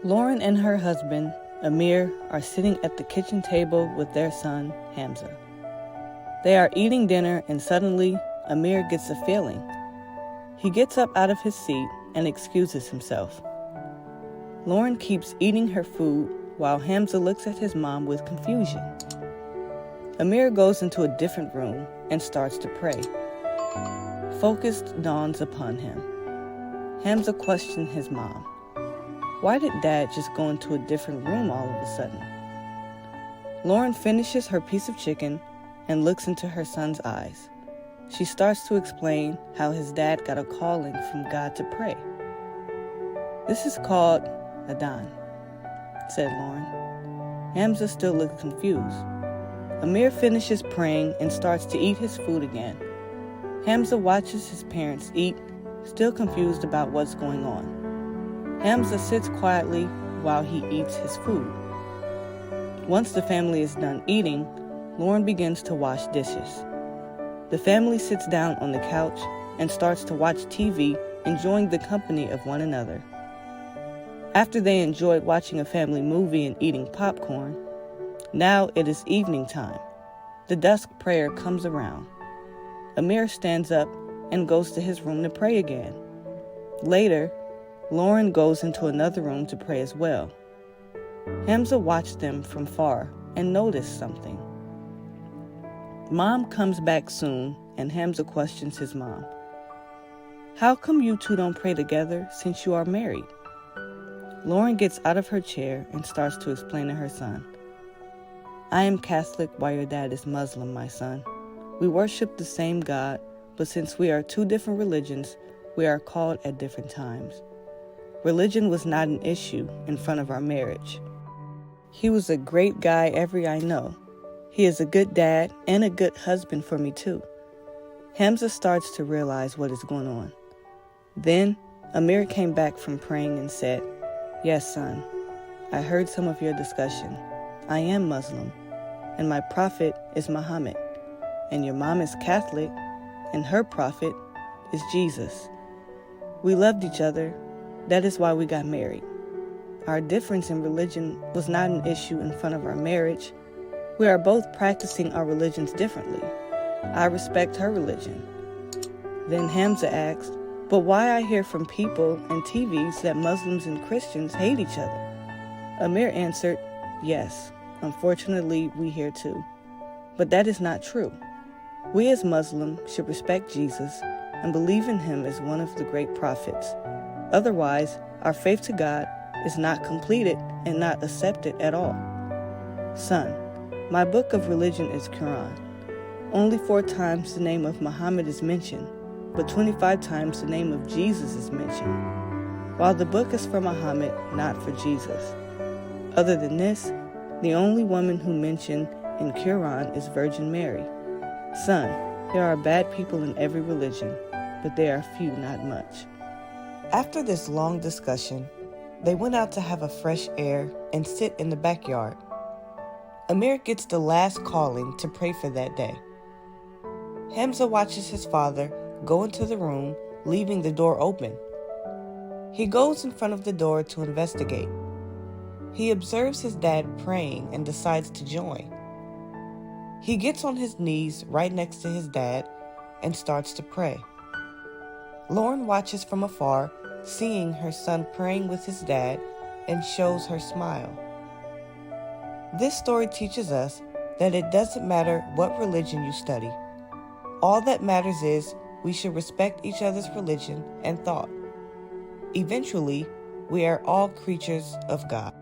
Lauren and her husband, Amir, are sitting at the kitchen table with their son, Hamza. They are eating dinner and suddenly, Amir gets a feeling. He gets up out of his seat and excuses himself. Lauren keeps eating her food while Hamza looks at his mom with confusion. Amir goes into a different room and starts to pray. Focus dawns upon him. Hamza questions his mom. Why did Dad just go into a different room all of a sudden? Lauren finishes her piece of chicken and looks into her son's eyes. She starts to explain how his dad got a calling from God to pray. This is called Adhan, said Lauren. Hamza still looked confused. Amir finishes praying and starts to eat his food again. Hamza watches his parents eat, still confused about what's going on. Hamza sits quietly while he eats his food. Once the family is done eating, Lauren begins to wash dishes. The family sits down on the couch and starts to watch TV, enjoying the company of one another. After they enjoyed watching a family movie and eating popcorn, now it is evening time. The dusk prayer comes around. Amir stands up and goes to his room to pray again. Later, Lauren goes into another room to pray as well. Hamza watched them from far and noticed something. Mom comes back soon, and Hamza questions his mom. How come you two don't pray together since you are married? Lauren gets out of her chair and starts to explain to her son. I am Catholic while your dad is Muslim, my son. We worship the same God, but since we are two different religions, we are called at different times. Religion was not an issue in front of our marriage. He was a great guy every I know. He is a good dad and a good husband for me too. Hamza starts to realize what is going on. Then, Amir came back from praying and said, Yes, son, I heard some of your discussion. I am Muslim, and my prophet is Muhammad, and your mom is Catholic, and her prophet is Jesus. We loved each other. That is why we got married. Our difference in religion was not an issue in front of our marriage. We are both practicing our religions differently. I respect her religion. Then Hamza asked, but why I hear from people and TVs that Muslims and Christians hate each other? Amir answered, yes, unfortunately we hear too. But that is not true. We as Muslims should respect Jesus and believe in him as one of the great prophets. Otherwise, our faith to God is not completed and not accepted at all. Son, my book of religion is Quran. Only 4 times the name of Muhammad is mentioned, but 25 times the name of Jesus is mentioned. While the book is for Muhammad, not for Jesus. Other than this, the only woman who mentioned in Quran is Virgin Mary. Son, there are bad people in every religion, but there are few, not much. After this long discussion, they went out to have a fresh air and sit in the backyard. Amir gets the last calling to pray for that day. Hamza watches his father go into the room, leaving the door open. He goes in front of the door to investigate. He observes his dad praying and decides to join. He gets on his knees right next to his dad and starts to pray. Lauren watches from afar, seeing her son praying with his dad, and shows her smile. This story teaches us that it doesn't matter what religion you study. All that matters is we should respect each other's religion and thought. Eventually, we are all creatures of God.